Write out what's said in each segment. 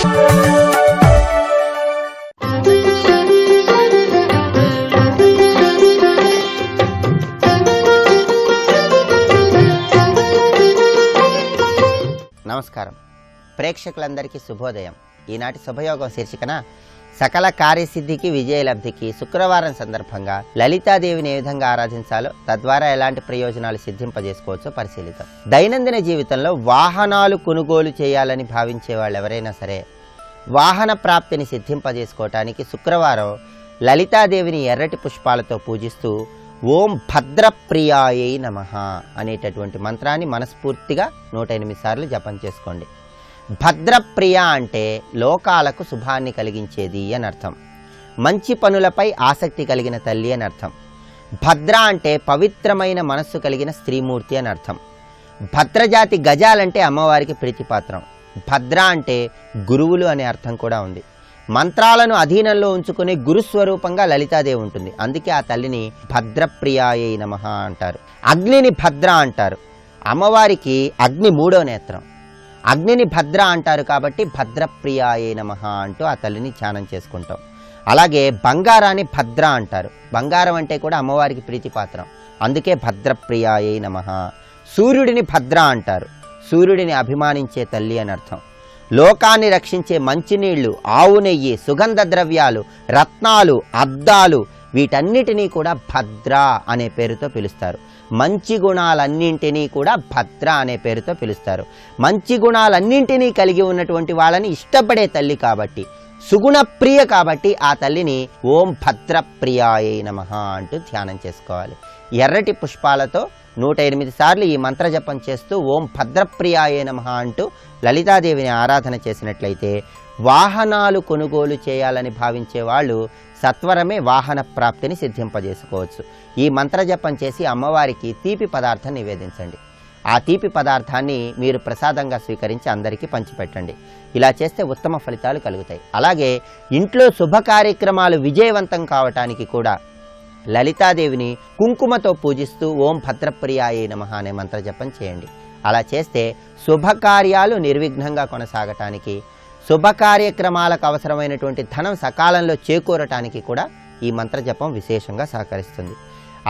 నమస్కారం. ప్రేక్షకులందరికీ శుభోదయం. ఈనాటి శుభయోగం శీర్షికన సకల కార్యసిద్ధికి విజయలబ్ధికి శుక్రవారం సందర్భంగా లలితాదేవిని ఏ విధంగా ఆరాధించాలో, తద్వారా ఎలాంటి ప్రయోజనాలు సిద్ధింపజేసుకోవచ్చో పరిశీలిద్దాం. దైనందిన జీవితంలో వాహనాలు కొనుగోలు చేయాలని భావించే వాళ్ళు ఎవరైనా సరే వాహన ప్రాప్తిని సిద్ధింపజేసుకోవటానికి శుక్రవారం లలితాదేవిని ఎర్రటి పుష్పాలతో పూజిస్తూ ఓం భద్రప్రియాయై నమః అనేటటువంటి మంత్రాన్ని మనస్ఫూర్తిగా 108 సార్లు జపం చేసుకోండి. భద్రప్రియ అంటే లోకాలకు శుభాన్ని కలిగించేది అని అర్థం. మంచి పనులపై ఆసక్తి కలిగిన తల్లి అని అర్థం. భద్ర అంటే పవిత్రమైన మనస్సు కలిగిన స్త్రీమూర్తి అని అర్థం. భద్రజాతి గజాలంటే అమ్మవారికి ప్రీతిపాత్రం. భద్ర అంటే గురువులు అనే అర్థం కూడా ఉంది. మంత్రాలను అధీనంలో ఉంచుకునే గురుస్వరూపంగా లలితాదేవి ఉంటుంది. అందుకే ఆ తల్లిని భద్రప్రియాయై నమః అంటారు. అగ్నిని భద్ర అంటారు. అమ్మవారికి అగ్ని 3వ నేత్రం. అగ్నిని భద్ర అంటారు కాబట్టి భద్రప్రియాయై నమః అంటూ ఆ తల్లిని ధ్యానం చేసుకుంటాం. అలాగే బంగారాన్ని భద్ర అంటారు. బంగారం అంటే కూడా అమ్మవారికి ప్రీతిపాత్రం. అందుకే భద్రప్రియాయై నమః. సూర్యుడిని భద్ర అంటారు. సూర్యుడిని అభిమానించే తల్లి అని అర్థం. లోకాన్ని రక్షించే మంచినీళ్లు, ఆవు నెయ్యి, సుగంధ ద్రవ్యాలు, రత్నాలు, అద్దాలు వీటన్నిటినీ కూడా భద్ర అనే పేరుతో పిలుస్తారు. మంచి గుణాలన్నింటినీ కూడా భద్ర అనే పేరుతో పిలుస్తారు. మంచి గుణాలన్నింటినీ కలిగి ఉన్నటువంటి వాళ్ళని ఇష్టపడే తల్లి కాబట్టి, సుగుణప్రియ కాబట్టి ఆ తల్లిని ఓం భద్రప్రియాయై నమః అంటూ ధ్యానం చేసుకోవాలి. ఎర్రటి పుష్పాలతో 108 సార్లు ఈ మంత్రజపం చేస్తూ ఓం భద్రప్రియాయై నమః అంటూ లలితాదేవిని ఆరాధన చేసినట్లయితే వాహనాలు కొనుగోలు చేయాలని భావించే వాళ్ళు సత్వరమే వాహన ప్రాప్తిని సిద్ధింపజేసుకోవచ్చు. ఈ మంత్రజపం చేసి అమ్మవారికి తీపి పదార్థం నివేదించండి. ఆ తీపి పదార్థాన్ని మీరు ప్రసాదంగా స్వీకరించి అందరికీ పంచిపెట్టండి. ఇలా చేస్తే ఉత్తమ ఫలితాలు కలుగుతాయి. అలాగే ఇంట్లో శుభ కార్యక్రమాలు విజయవంతం కావటానికి కూడా లలితాదేవిని కుంకుమతో పూజిస్తూ ఓం భద్రప్రియాయై నమః అనే మంత్రజపం చేయండి. అలా చేస్తే శుభకార్యాలు నిర్విఘ్నంగా కొనసాగటానికి, శుభ కార్యక్రమాలకు అవసరమైనటువంటి ధనం సకాలంలో చేకూరటానికి కూడా ఈ మంత్రజపం విశేషంగా సహకరిస్తుంది.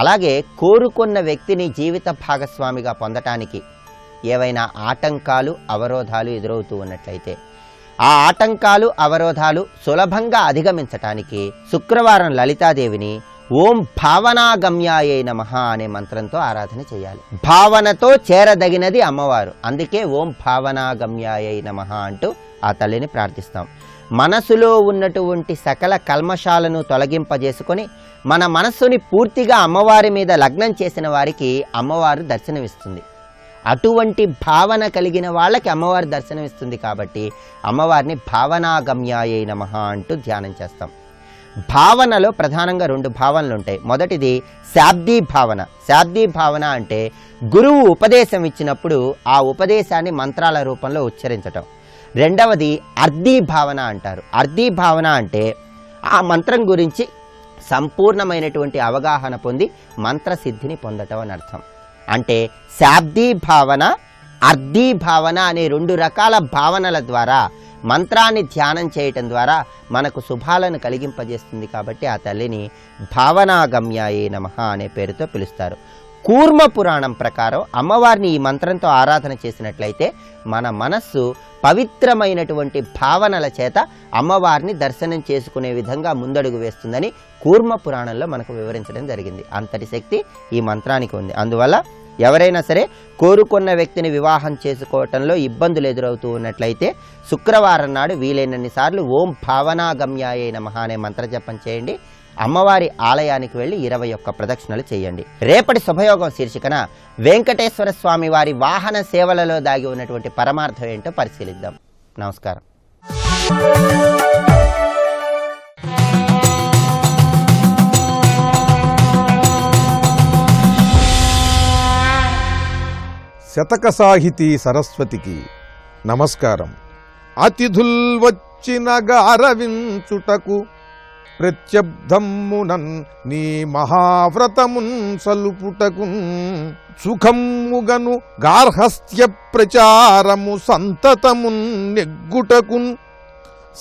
అలాగే కోరుకున్న వ్యక్తిని జీవిత భాగస్వామిగా పొందటానికి ఏవైనా ఆటంకాలు, అవరోధాలు ఎదురవుతూ ఉన్నట్లయితే ఆ ఆటంకాలు, అవరోధాలు సులభంగా అధిగమించటానికి శుక్రవారం లలితాదేవిని ఓం భావనాగమ్యాయై నమః అనే మంత్రంతో ఆరాధన చేయాలి. భావనతో చేరదగినది అమ్మవారు. అందుకే ఓం భావనాగమ్యాయై నమః అంటూ ఆ తల్లిని ప్రార్థిస్తాం. మనసులో ఉన్నటువంటి సకల కల్మషాలను తొలగింపజేసుకొని మన మనస్సుని పూర్తిగా అమ్మవారి మీద లగ్నం చేసిన వారికి అమ్మవారు దర్శనమిస్తుంది. అటువంటి భావన కలిగిన వాళ్ళకి అమ్మవారి దర్శనమిస్తుంది కాబట్టి అమ్మవారిని భావనాగమ్యాయై నమః అంటూ ధ్యానం చేస్తాం. భావనలో ప్రధానంగా 2 భావనలు ఉంటాయి. మొదటిది శాబ్దీ భావన. శాబ్దీ భావన అంటే గురువు ఉపదేశం ఇచ్చినప్పుడు ఆ ఉపదేశాన్ని మంత్రాల రూపంలో ఉచ్చరించటం. రెండవది అర్ధీ భావన అంటారు. అర్ధీ భావన అంటే ఆ మంత్రం గురించి సంపూర్ణమైనటువంటి అవగాహన పొంది మంత్రసిద్ధిని పొందటం అని అర్థం. అంటే శాబ్దీ భావన, అర్ధీ భావన అనే 2 రకాల భావనల ద్వారా మంత్రాన్ని ధ్యానం చేయటం ద్వారా మనకు శుభాలను కలిగింపజేస్తుంది. కాబట్టి ఆ తల్లిని భావనాగమ్యాయై నమః అనే పేరుతో పిలుస్తారు. కూర్మ పురాణం ప్రకారం అమ్మవారిని ఈ మంత్రంతో ఆరాధన చేసినట్లయితే మన మనస్సు పవిత్రమైనటువంటి భావనల చేత అమ్మవారిని దర్శనం చేసుకునే విధంగా ముందడుగు వేస్తుందని కూర్మ పురాణంలో మనకు వివరించడం జరిగింది. అంతటి శక్తి ఈ మంత్రానికి ఉంది. అందువల్ల ఎవరైనా సరే కోరుకున్న వ్యక్తిని వివాహం చేసుకోవటంలో ఇబ్బందులు ఎదురవుతూ ఉన్నట్లయితే శుక్రవారం నాడు వీలైనన్ని సార్లు ఓం భావనాగమ్యాయై నమః అనే మంత్రజపం చేయండి. అమ్మవారి ఆలయానికి వెళ్ళి 21 ప్రదక్షిణలు చేయండి. రేపటి శుభయోగం శీర్షికన వెంకటేశ్వర స్వామి వారి వాహన సేవలలో దాగి ఉన్నటువంటి పరమార్థం ఏంటో పరిశీలిద్దాం. నమస్కారం. శతక సాహితీ సరస్వతికి నమస్కారం. అతిథుల్ వచ్చిన గారవించుటకు ప్రత్యబ్ధమ్మునన్ నీ మహావ్రతమున్ సలుపుటకున్ సుఖమ్ముగను గార్హస్థ్య ప్రచారము సంతతమున్ నెగ్గుటకున్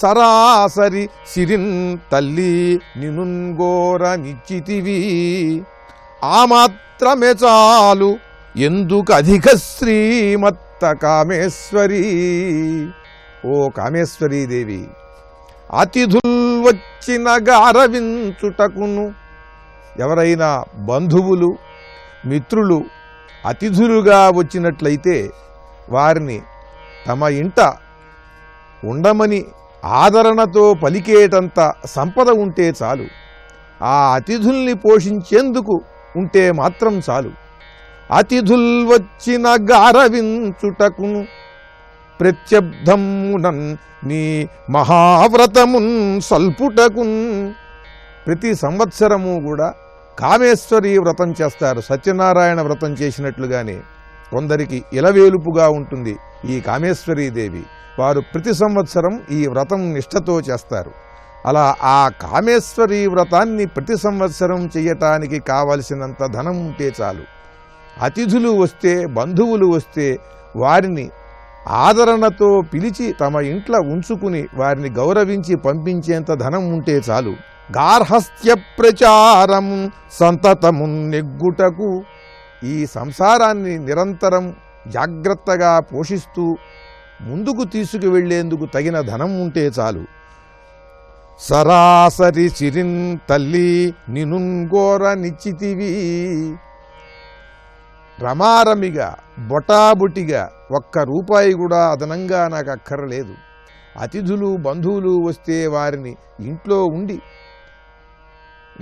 సరాసరి సిరిన్ తల్లి నినుంగోర నిచ్చితివి ఆ మాత్రమే చాలు ఎందుకు అధిక శ్రీమత్త కామేశ్వరీ. ఓ కామేశ్వరీదేవి, అతిథుల్ వచ్చిన గారవించుటకును, ఎవరైనా బంధువులు మిత్రులు అతిథులుగా వచ్చినట్లయితే వారిని తమ ఇంట ఉండమని ఆదరణతో పలికేటంత సంపద ఉంటే చాలు. ఆ అతిథుల్ని పోషించేందుకు ఉంటే మాత్రం చాలు. అతిథుల్ వచ్చిన గారవించుటకును ప్రత్యబ్ధమునన్ నీ మహావ్రతమున్ సల్పుటకున్. ప్రతి సంవత్సరము కూడా కామేశ్వరి వ్రతం చేస్తారు. సత్యనారాయణ వ్రతం చేసినట్లుగానే కొందరికి ఇలవేలుపుగా ఉంటుంది ఈ కామేశ్వరీదేవి. వారు ప్రతి సంవత్సరం ఈ వ్రతం నిష్ఠతో చేస్తారు. అలా ఆ కామేశ్వరి వ్రతాన్ని ప్రతి సంవత్సరం చేయటానికి కావలసినంత ధనం ఉంటే చాలు. అతిథులు వస్తే, బంధువులు వస్తే వారిని ఆదరణతో పిలిచి తమ ఇంట్లో ఉంచుకుని వారిని గౌరవించి పంపించేంత ధనం ఉంటే చాలు. గార్హస్థ్య ప్రచారం సంతతము నెగ్గుటకు, ఈ సంసారాన్ని నిరంతరం జాగ్రత్తగా పోషిస్తూ ముందుకు తీసుకువెళ్లేందుకు తగిన ధనం ఉంటే చాలు. సరాసరి చిరిన్ తల్లి నినుంగోర నిచ్చితివి. రమారమిగా బొటాబొటిగా ఒక్క రూపాయి కూడా అదనంగా నాకు అక్కర్లేదు. అతిథులు బంధువులు వస్తే వారిని ఇంట్లో ఉండి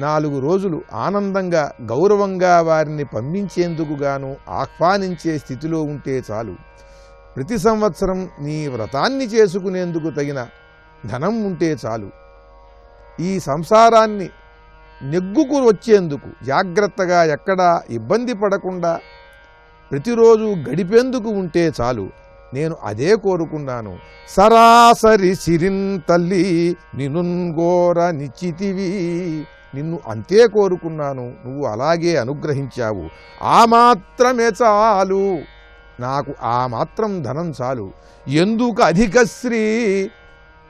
4 రోజులు ఆనందంగా గౌరవంగా వారిని పంపించేందుకు గాను ఆహ్వానించే స్థితిలో ఉంటే చాలు. ప్రతి సంవత్సరం నీ వ్రతాన్ని చేసుకునేందుకు తగిన ధనం ఉంటే చాలు. ఈ సంసారాన్ని నెగ్గుకు వచ్చేందుకు జాగ్రత్తగా ఎక్కడా ఇబ్బంది పడకుండా ప్రతిరోజు గడిపేందుకు ఉంటే చాలు. నేను అదే కోరుకున్నాను. సరాసరి సిరిన్ తల్లి నినుంగోర నిచ్చితివి. నిన్ను అంతే కోరుకున్నాను, నువ్వు అలాగే అనుగ్రహించావు. ఆ మాత్రమే చాలు, నాకు ఆ మాత్రం ధనం చాలు. ఎందుకు అధిక శ్రీ,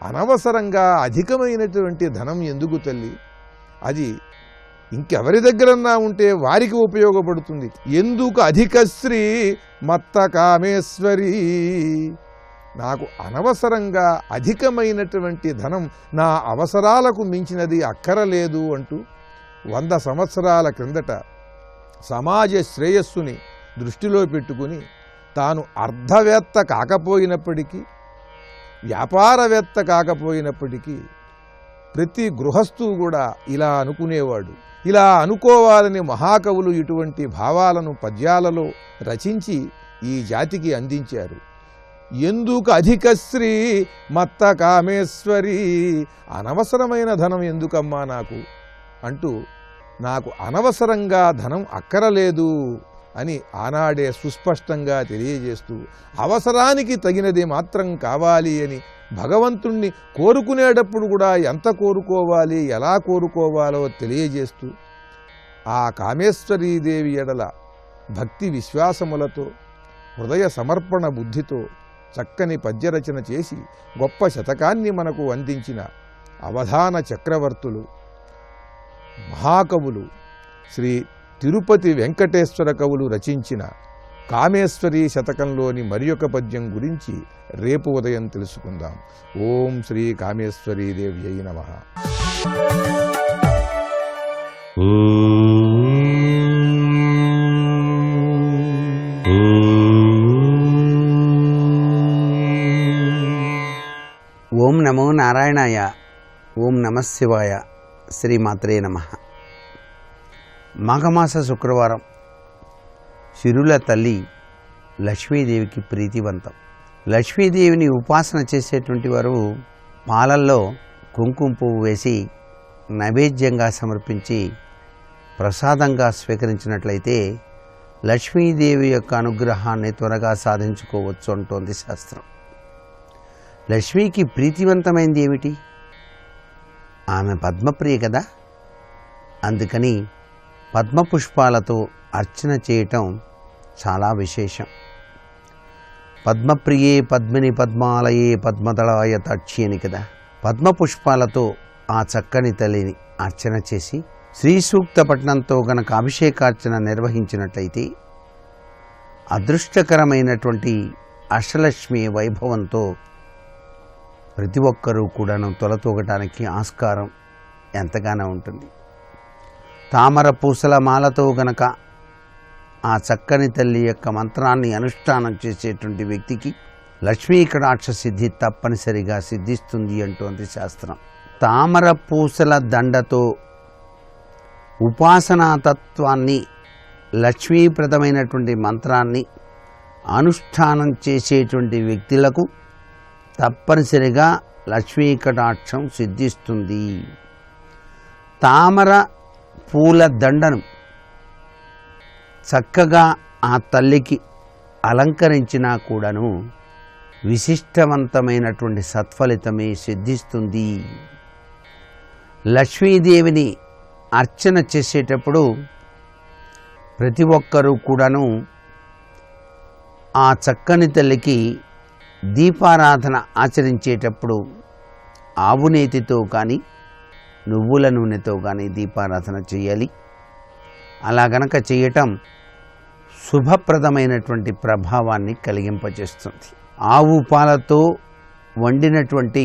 అనవసరంగా అధికమైనటువంటి ధనం ఎందుకు తల్లి? అది ఇంకెవరి దగ్గరన్నా ఉంటే వారికి ఉపయోగపడుతుంది. ఎందుకు అధిక శ్రీ మత్త కామేశ్వరి, నాకు అనవసరంగా అధికమైనటువంటి ధనం, నా అవసరాలకు మించినది అక్కరలేదు అంటూ 100 సంవత్సరాల క్రిందట సమాజ శ్రేయస్సుని దృష్టిలో పెట్టుకుని తాను అర్థవేత్త కాకపోయినప్పటికీ, వ్యాపారవేత్త కాకపోయినప్పటికీ ప్రతి గృహస్థు కూడా ఇలా అనుకునేవాడు. ఇలా అనుకోవాలని మహాకవులు ఇటువంటి భావాలను పద్యాలలో రచించి ఈ జాతికి అందించారు. ఎందుకు అధిక శ్రీ మత్త కామేశ్వరి, అనవసరమైన ధనం ఎందుకమ్మా నాకు అంటూ, నాకు అనవసరంగా ధనం అక్కరలేదు అని ఆనాడే సుస్పష్టంగా తెలియజేస్తూ, అవసరానికి తగినది మాత్రం కావాలి అని భగవంతుణ్ణి కోరుకునేటప్పుడు కూడా ఎంత కోరుకోవాలి, ఎలా కోరుకోవాలో తెలియజేస్తూ, ఆ కామేశ్వరీదేవి ఎడల భక్తి విశ్వాసములతో హృదయ సమర్పణ బుద్ధితో చక్కని పద్యరచన చేసి గొప్ప శతకాన్ని మనకు అందించిన అవధాన చక్రవర్తులు, మహాకవులు శ్రీ తిరుపతి వెంకటేశ్వర కవులు రచించిన కామేశ్వరీ శతకంలోని మరియొక పద్యం గురించి రేపు ఉదయం తెలుసుకుందాం. ఓం శ్రీ కామేశ్వరీదేవ్యై నమః. ఓం నమో నారాయణాయ. ఓం నమః శివాయ. శ్రీమాత్రే నమః. మాఘమాస శుక్రవారం సిరుల తల్లి లక్ష్మీదేవికి ప్రీతివంతం. లక్ష్మీదేవిని ఉపాసన చేసేటువంటి వారు పాలల్లో కుంకుమ పువ్వు వేసి నైవేద్యంగా సమర్పించి ప్రసాదంగా స్వీకరించినట్లయితే లక్ష్మీదేవి యొక్క అనుగ్రహాన్ని త్వరగా సాధించుకోవచ్చు అంటోంది శాస్త్రం. లక్ష్మీకి ప్రీతివంతమైంది ఏమిటి? ఆమె పద్మప్రియ కదా, అందుకని పద్మపుష్పాలతో అర్చన చేయటం చాలా విశేషం. పద్మప్రియే పద్మిని పద్మాలయే పద్మదళాయ తాక్షి అని కదా. పద్మపుష్పాలతో ఆ చక్కని తల్లిని అర్చన చేసి శ్రీ సూక్త పఠనంతో గనక అభిషేకార్చన నిర్వహించినట్లయితే అదృష్టకరమైనటువంటి అష్టలక్ష్మి వైభవంతో ప్రతి ఒక్కరూ కూడాను తొలతూగటానికి ఆస్కారం ఎంతగానో ఉంటుంది. తామర పూసల మాలతో గనక ఆ చక్కని తల్లి యొక్క మంత్రాన్ని అనుష్ఠానం చేసేటువంటి వ్యక్తికి లక్ష్మీ కటాక్ష సిద్ధి తప్పనిసరిగా సిద్ధిస్తుంది అంటోంది శాస్త్రం. తామర పూసల దండతో ఉపాసనాతత్వాన్ని, లక్ష్మీప్రదమైనటువంటి మంత్రాన్ని అనుష్ఠానం చేసేటువంటి వ్యక్తులకు తప్పనిసరిగా లక్ష్మీ కటాక్షం సిద్ధిస్తుంది. తామర పూల దండను చక్కగా ఆ తల్లికి అలంకరించినా కూడాను విశిష్టవంతమైనటువంటి సత్ఫలితమే సిద్ధిస్తుంది. లక్ష్మీదేవిని అర్చన చేసేటప్పుడు ప్రతి ఒక్కరూ కూడాను ఆ చక్కని తల్లికి దీపారాధన ఆచరించేటప్పుడు ఆవు నేతితో కానీ నువ్వుల నూనెతో కానీ దీపారాధన చేయాలి. అలా గనక చేయటం శుభప్రదమైనటువంటి ప్రభావాన్ని కలిగింపజేస్తుంది. ఆవు పాలతో వండినటువంటి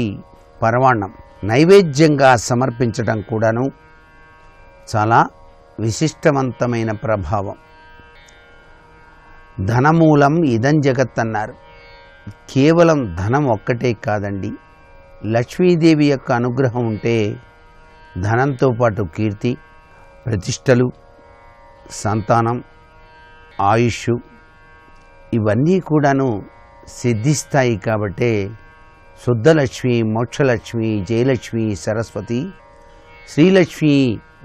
పరమాన్నం నైవేద్యంగా సమర్పించడం కూడాను చాలా విశిష్టవంతమైన ప్రభావం. ధనమూలం ఇదం జగత్ అన్నారు. కేవలం ధనం ఒక్కటే కాదండి, లక్ష్మీదేవి యొక్క అనుగ్రహం ఉంటే ధనంతో పాటు కీర్తి, ప్రతిష్టలు, సంతానం, ఆయుష్ ఇవన్నీ కూడాను సిద్ధిస్తాయి. కాబట్టే శుద్ధలక్ష్మి, మోక్షలక్ష్మి, జయలక్ష్మి, సరస్వతి, శ్రీలక్ష్మి,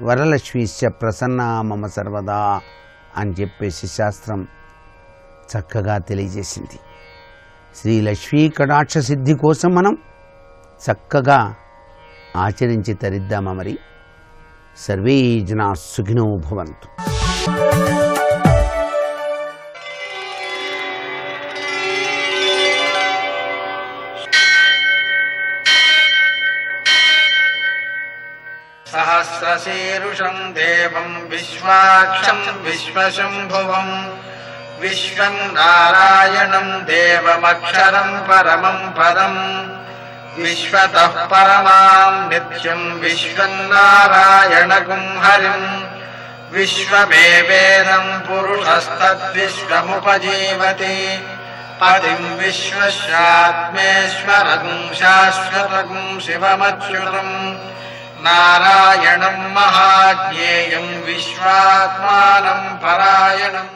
వరలక్ష్మిశ్చ ప్రసన్నా మమ సర్వదా అని చెప్పేసి శాస్త్రం చక్కగా తెలియజేసింది. శ్రీలక్ష్మీ కటాక్ష సిద్ధి కోసం మనం చక్కగా ఆచరించి తరిద్దామా మరి. సర్వే జనా సుఖినో భవంతు. సహస్రశీరుషం దేవం విశ్వాక్షం విశ్వశంభువం విశ్వం నారాయణం దేవమక్షరం పరమం పదం విశ్వతః పరమాం నిత్యం విశ్వం నారాయణగుం హరిం విశ్వమేవేదం పురుషస్తద్విశ్వముపజీవతి పదిం విశ్వస్యాత్మేశ్వరం శాశ్వతం శివమచ్యుతం నారాయణం మహాజ్ఞేయం విశ్వాత్మానం పరాయణం.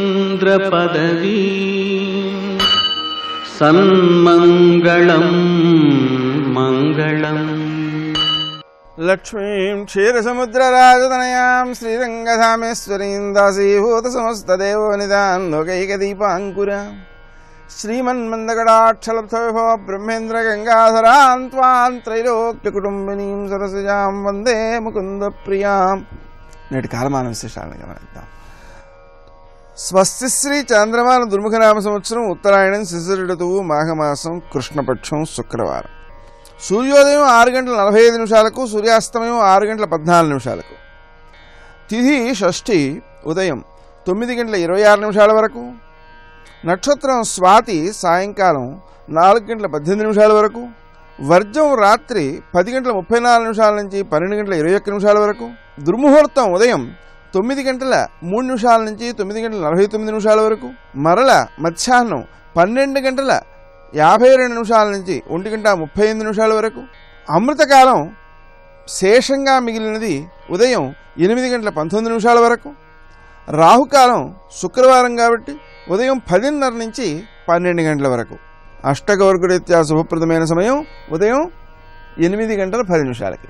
సూర్యశౌర్యమథేంద్రపదవీ సన్మంగళం మంగళం. లక్ష్మీం క్షీరసముద్రరాజతనయాం శ్రీరంగధామేశ్వరీం దాసీభూత సమస్తదేవోనిదాన్ లోకైకదీపాంకురాం శ్రీమన్మందగడాక్షలబ్ధవిభవ బ్రహ్మేంద్ర గంగాధరాం త్వాం త్రైలోక్యకుటుంబినీం సరసజాం వందే ముకుంద ప్రియాం. నేటి కాలమాన విశేషాలను గమనిద్దాం. స్వస్తి శ్రీ చాంద్రమాన దుర్ముఖనామ సంవత్సరం ఉత్తరాయణం శిశిర ఋతువు మాఘమాసం కృష్ణపక్షం శుక్రవారం. సూర్యోదయం 6:45 సూర్యాస్తమయం 6:14. తిథి షష్ఠి ఉదయం 9:26 వరకు. నక్షత్రం స్వాతి సాయంకాలం 4:18 వరకు. వర్జం రాత్రి 10:34 నుంచి 12:21 వరకు. దుర్ముహూర్తం ఉదయం 9:03 నుంచి 9:49 వరకు. మరల మధ్యాహ్నం 12:52 నుంచి 1:35 వరకు. అమృతకాలం శేషంగా మిగిలినది ఉదయం 8:19 వరకు. రాహుకాలం శుక్రవారం కాబట్టి ఉదయం 10:30 నుంచి 12 గంటల వరకు. అష్టగౌర్గురీత్యా శుభప్రదమైన సమయం ఉదయం 8:10.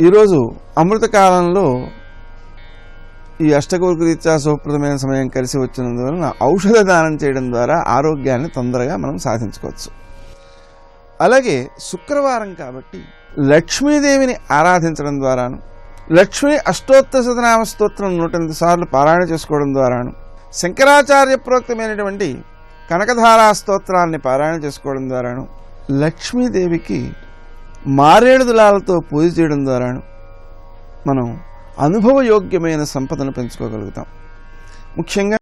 ఈరోజు అమృతకాలంలో ఈ అష్టగౌర్గురీత్యా శుభప్రదమైన సమయం కలిసి వచ్చినందువలన ఔషధ దానం చేయడం ద్వారా ఆరోగ్యాన్ని తొందరగా మనం సాధించుకోవచ్చు. అలాగే శుక్రవారం కాబట్టి లక్ష్మీదేవిని ఆరాధించడం ద్వారాను, లక్ష్మి అష్టోత్తర శతనామ స్తోత్రం 108 సార్లు పారాయణ చేసుకోవడం ద్వారాను, శంకరాచార్య ప్రోక్తమైనటువంటి కనకధారా స్తోత్రాన్ని పారాయణ చేసుకోవడం ద్వారాను, లక్ష్మీదేవికి మారేడు దళాలతో పూజ చేయడం ద్వారాను మనం అనుభవయోగ్యమైన సంపదను పెంచుకోగలుగుతాం. ముఖ్యంగా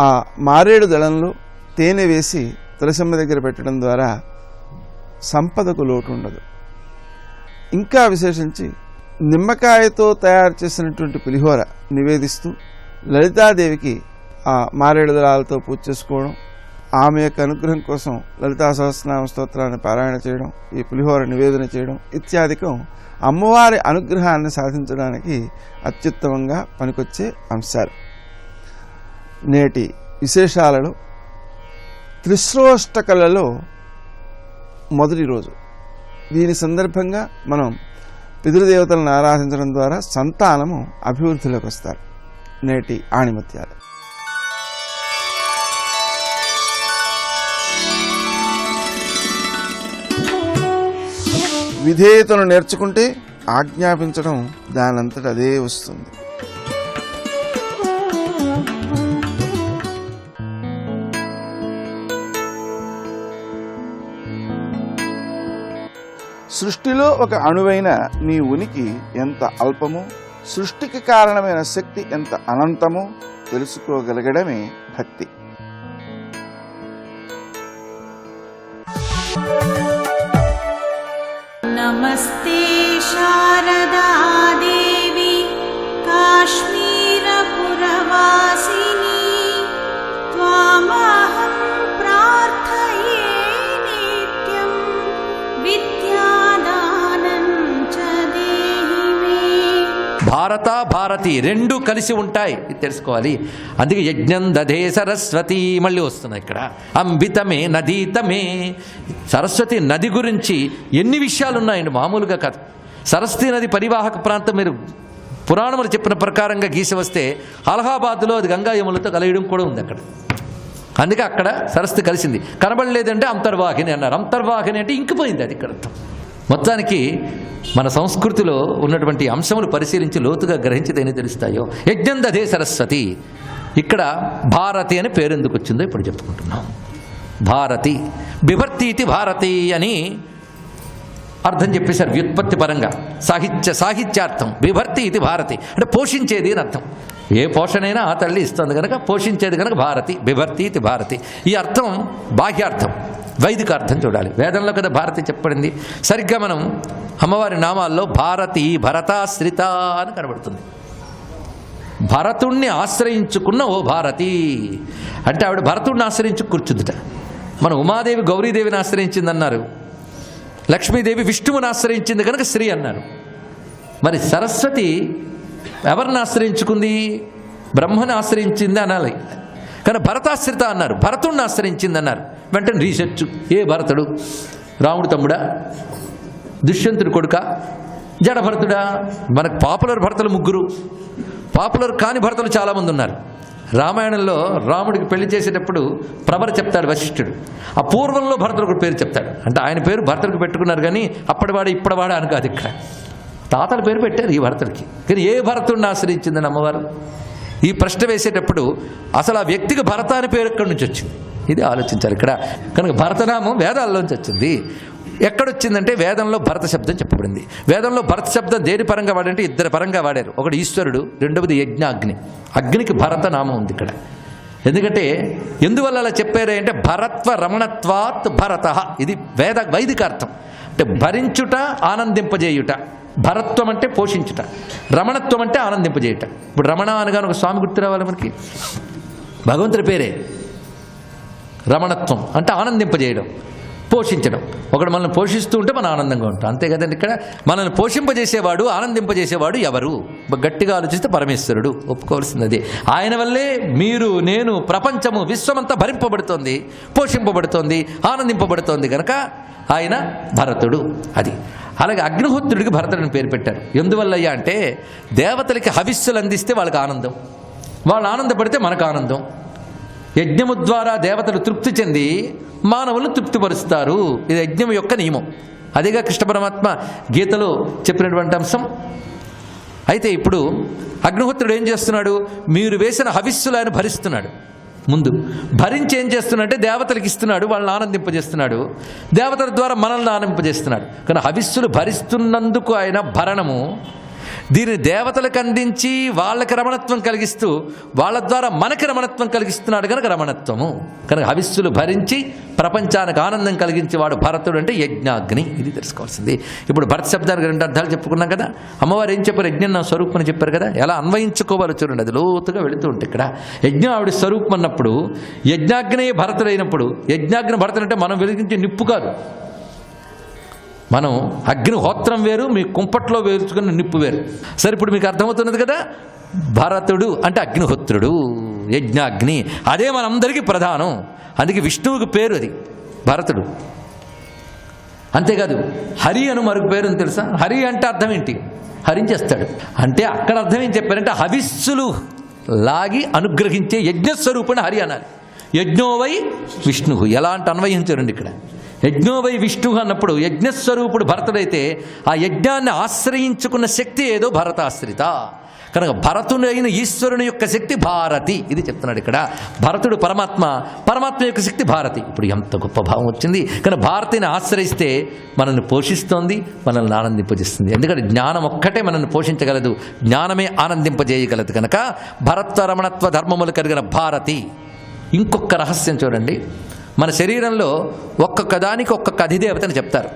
ఆ మారేడు దళంలో తేనె వేసి తులసమ్మ దగ్గర పెట్టడం ద్వారా సంపదకు లోటు ఉండదు. ఇంకా విశేషించి నిమ్మకాయతో తయారు చేసినటువంటి పులిహోర నివేదిస్తూ లలితాదేవికి ఆ మారేడు దళాలతో పూజ చేసుకోవడం, ఆమె యొక్క అనుగ్రహం కోసం లలితా సహస్రనామ స్తోత్రాన్ని పారాయణ చేయడం, ఈ పులిహోర నివేదన చేయడం ఇత్యాదికం అమ్మవారి అనుగ్రహాన్ని సాధించడానికి అత్యుత్తమంగా పనికొచ్చే అంశాలు. నేటి విశేషాలలో త్రిశ్రోష్టకలలో మొదటి రోజు. దీని సందర్భంగా మనం పితృదేవతలను ఆరాధించడం ద్వారా సంతానము అభివృద్ధిలోకి వస్తారు. నేటి ఆణిమత్యాలు. విధేయతను నేర్చుకుంటే ఆజ్ఞాపించడం దానంతట అదే వస్తుంది. సృష్టిలో ఒక అణువైన నీ ఉనికి ఎంత అల్పమో, సృష్టికి కారణమైన శక్తి ఎంత అనంతమో తెలుసుకోగలగడమే భక్తి. నమస్తే శారదా దేవి కాశ్మీరపురవాసిని త్వామహం ప్రార్థయే నిత్యం విద్యాదానం చ దేహి మే. భారత భారతి రెండు కలిసి ఉంటాయి, ఇది తెలుసుకోవాలి. అందుకే యజ్ఞం దధే సరస్వతి మళ్ళీ వస్తున్నాయి ఇక్కడ. అంబితమే నదీతమే. సరస్వతి నది గురించి ఎన్ని విషయాలు ఉన్నాయండి, మామూలుగా కాదు. సరస్వతి నది పరివాహక ప్రాంతం మీరు పురాణములు చెప్పిన ప్రకారంగా గీసి వస్తే అలహాబాద్లో అది గంగా యములతో కలయడం కూడా ఉంది అక్కడ. అందుకే అక్కడ సరస్వతి కలిసింది. కనబడలేదంటే అంతర్వాహిని అన్నారు. అంతర్వాహిని అంటే ఇంకిపోయింది అది ఇక్కడ. మొత్తానికి మన సంస్కృతిలో ఉన్నటువంటి అంశములు పరిశీలించి లోతుగా గ్రహించితేనే తెలుస్తాయో. యజ్ఞం దధే సరస్వతి. ఇక్కడ భారతి అని పేరు ఎందుకు వచ్చిందో ఇప్పుడు చెప్పుకుంటున్నాం. భారతి బిభర్తి ఇది భారతి అని అర్థం చెప్పేశారు వ్యుత్పత్తి పరంగా. సాహిత్యార్థం బిభర్తి ఇది భారతి అంటే పోషించేది అని అర్థం. ఏ పోషణైనా ఆ తల్లి ఇస్తుంది కనుక పోషించేది కనుక భారతి, బిభర్తి ఇది భారతి. ఈ అర్థం బాహ్యార్థం, వైదిక అర్థం చూడాలి. వేదంలో కదా భారతి చెప్పబడింది. సరిగ్గా మనం అమ్మవారి నామాల్లో భారతి భరతాశ్రిత అని కనబడుతుంది. భరతుణ్ణి ఆశ్రయించుకున్న ఓ భారతి అంటే ఆవిడ భరతుణ్ణి ఆశ్రయించు కూర్చుందిట. మన ఉమాదేవి గౌరీదేవిని ఆశ్రయించిందన్నారు, లక్ష్మీదేవి విష్ణువుని ఆశ్రయించింది కనుక శ్రీ అన్నారు. మరి సరస్వతి ఎవరిని ఆశ్రయించుకుంది? బ్రహ్మని ఆశ్రయించింది అనాలి. కానీ భరతాశ్రిత అన్నారు, భరతుణ్ణి ఆశ్రయించింది అన్నారు. వెంటనే రీసెర్చ్. ఏ భరతుడు? రాముడు తమ్ముడా? దుష్యంతుడి కొడుక? జడ భరతుడా? మనకు పాపులర్ భర్తలు ముగ్గురు, పాపులర్ కాని భర్తలు చాలామంది ఉన్నారు. రామాయణంలో రాముడికి పెళ్లి చేసేటప్పుడు ప్రవర చెప్తాడు వశిష్ఠుడు. ఆ పూర్వంలో భరతుడు ఒక పేరు చెప్తాడు. అంటే ఆయన పేరు భరతుడికి పెట్టుకున్నారు కానీ అప్పటివాడు ఇప్పటివాడు అని కాదు. ఇక్కడ తాతల పేరు పెట్టారు ఈ భరతుడికి. కానీ ఏ భరతుడిని ఆశ్రయించిందని అమ్మవారు? ఈ ప్రశ్న వేసేటప్పుడు అసలు ఆ వ్యక్తికి భరత అని పేరు ఎక్కడి నుంచి వచ్చింది ఇది ఆలోచించాలి ఇక్కడ. కనుక భరతనామం వేదాల్లోంచి వచ్చింది. ఎక్కడొచ్చిందంటే వేదంలో భరత శబ్దం చెప్పబడింది. వేదంలో భరత శబ్దం దేని పరంగా వాడంటే ఇద్దరు పరంగా వాడారు. ఒకటి ఈశ్వరుడు, రెండవది యజ్ఞ అగ్ని. అగ్నికి భరత నామం ఉంది ఇక్కడ. ఎందుకంటే ఎందువల్ల అలా చెప్పారు అంటే భరత్వ రమణత్వాత్ భరత. ఇది వైదిక అర్థం. అంటే భరించుట, ఆనందింపజేయుట. భరత్వం అంటే పోషించుట, రమణత్వం అంటే ఆనందింపజేయుట. ఇప్పుడు రమణ అనగానే ఒక స్వామి గుర్తు రావాలి మనకి. భగవంతుడి పేరే రమణత్వం అంటే ఆనందింపజేయడం, పోషించడం. ఒకడు మనల్ని పోషిస్తూ ఉంటే మనం ఆనందంగా ఉంటాం. అంతే కదండి. ఇక్కడ మనల్ని పోషింపజేసేవాడు, ఆనందింపజేసేవాడు ఎవరు? గట్టిగా ఆలోచిస్తే పరమేశ్వరుడు. ఒప్పుకోవాల్సింది అదే. ఆయన వల్లే మీరు, నేను, ప్రపంచము, విశ్వమంతా భరింపబడుతోంది, పోషింపబడుతోంది, ఆనందింపబడుతోంది కనుక ఆయన భరతుడు. అది అలాగే అగ్నిహోత్రుడికి భరతుడిని పేరు పెట్టారు. ఎందువల్లయ్యా అంటే దేవతలకి హవిస్సులు అందిస్తే వాళ్ళకి ఆనందం, వాళ్ళు ఆనందపడితే మనకు ఆనందం. యజ్ఞము ద్వారా దేవతలు తృప్తి చెంది మానవులను తృప్తిపరుస్తారు. ఇది యజ్ఞం యొక్క నియమం. అదేగా కృష్ణ పరమాత్మ గీతలో చెప్పినటువంటి అంశం. అయితే ఇప్పుడు అగ్నిహోత్రుడు ఏం చేస్తున్నాడు? మీరు వేసిన హవిస్సులు ఆయన భరిస్తున్నాడు. ముందు భరించి ఏం చేస్తున్నాడంటే దేవతలకు ఇస్తున్నాడు, వాళ్ళని ఆనందింపజేస్తున్నాడు, దేవతల ద్వారా మనల్ని ఆనందింపజేస్తున్నాడు. కానీ హవిస్సులు భరిస్తున్నందుకు ఆయన భరణము, దీన్ని దేవతలకు అందించి వాళ్ళకి రమణత్వం కలిగిస్తూ వాళ్ళ ద్వారా మనకి రమణత్వం కలిగిస్తున్నాడు కనుక రమణత్వము. కనుక హవిస్సులు భరించి ప్రపంచానికి ఆనందం కలిగించేవాడు భరతుడు అంటే యజ్ఞాగ్ని. ఇది తెలుసుకోవాల్సింది. ఇప్పుడు భరత శబ్దానికి 2 అర్థాలు చెప్పుకున్నాం కదా. అమ్మవారు ఏం చెప్పారు? యజ్ఞం నా స్వరూపం అని చెప్పారు కదా. ఎలా అన్వయించుకోవాలో చూడండి, అది లోతుగా వెళుతూ ఉంటే ఇక్కడ యజ్ఞం ఆవిడ స్వరూపం అన్నప్పుడు యజ్ఞాగ్నే భరతుడైనప్పుడు, యజ్ఞాగ్ని భరతుడు అంటే మనం వెలిగించే నిప్పు కాదు. మనం అగ్నిహోత్రం వేరు, మీ కుంపట్లో వేల్చుకున్న నిప్పు వేరు. సరే, ఇప్పుడు మీకు అర్థమవుతున్నది కదా. భరతుడు అంటే అగ్నిహోత్రుడు, యజ్ఞాగ్ని, అదే మనందరికీ ప్రధానం. అందుకే విష్ణువుకి పేరు అది భరతుడు. అంతేకాదు హరి అని మరొక పేరు అని తెలుసా? హరి అంటే అర్థం ఏంటి? హరించేస్తాడు అంటే అక్కడ అర్థం ఏం చెప్పారంటే హవిస్సులు లాగి అనుగ్రహించే యజ్ఞస్వరూపుని హరి అనాలి. యజ్ఞోవై విష్ణు. ఎలా అంటే అన్వయించారండి ఇక్కడ. యజ్ఞోవై విష్ణు అన్నప్పుడు యజ్ఞస్వరూపుడు భరతుడైతే ఆ యజ్ఞాన్ని ఆశ్రయించుకున్న శక్తి ఏదో భరతాశ్రిత. కనుక భరతుడైన ఈశ్వరుని యొక్క శక్తి భారతి. ఇది చెప్తున్నాడు ఇక్కడ. భరతుడు పరమాత్మ, పరమాత్మ యొక్క శక్తి భారతి. ఇప్పుడు ఎంత గొప్ప భావం వచ్చింది. కానీ భారతిని ఆశ్రయిస్తే మనల్ని పోషిస్తోంది, మనల్ని ఆనందింపజేస్తుంది. ఎందుకంటే జ్ఞానం ఒక్కటే మనల్ని పోషించగలదు, జ్ఞానమే ఆనందింపజేయగలదు. కనుక భరత్వ రమణత్వ ధర్మములు కలిగిన భారతి. ఇంకొక రహస్యం చూడండి. మన శరీరంలో ఒక్కొక్క దానికి ఒక్కొక్క అధిదేవతని చెప్తారు.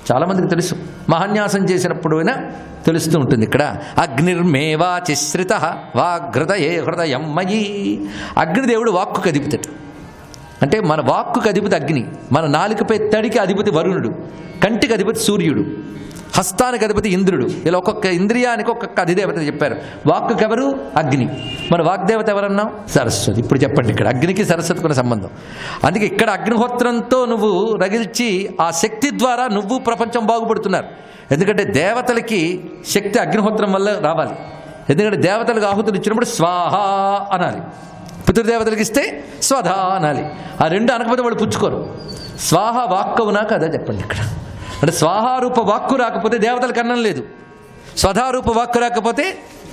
చాలామందికి తెలుసు, మహాన్యాసం చేసినప్పుడు అయినా తెలుస్తూ ఉంటుంది. ఇక్కడ అగ్నిర్మేవాచిశ్రిత వాఘృతయే హృదయం మయి. అగ్నిదేవుడు వాక్కుకు అధిపతి. అంటే మన వాక్కుకు అధిపతి అగ్ని, మన నాలుకపై తడికి అధిపతి వరుణుడు, కంటికి అధిపతి సూర్యుడు, హస్తానికి అధిపతి ఇంద్రుడు. ఇలా ఒక్కొక్క ఇంద్రియానికి ఒక్కొక్క అధిదేవత చెప్పారు. వాక్కుకి ఎవరు? అగ్ని. మన వాగ్దేవత ఎవరన్నాం? సరస్వతి. ఇప్పుడు చెప్పండి, ఇక్కడ అగ్నికి సరస్వతికి ఉన్న సంబంధం. అందుకే ఇక్కడ అగ్నిహోత్రంతో నువ్వు రగిల్చి ఆ శక్తి ద్వారా నువ్వు ప్రపంచం బాగుపడుతున్నారు. ఎందుకంటే దేవతలకి శక్తి అగ్నిహోత్రం వల్ల రావాలి. ఎందుకంటే దేవతలకు ఆహుతులు ఇచ్చినప్పుడు స్వాహ అనాలి, పితృదేవతలకు ఇస్తే స్వధ అనాలి. ఆ 2 అనకపోతే వాళ్ళు పుచ్చుకోరు. స్వాహ వాక్కవునా కదా చెప్పండి ఇక్కడ. అంటే స్వాహారూప వాక్కు రాకపోతే దేవతలకు అన్నం లేదు, స్వధారూప వాక్కు రాకపోతే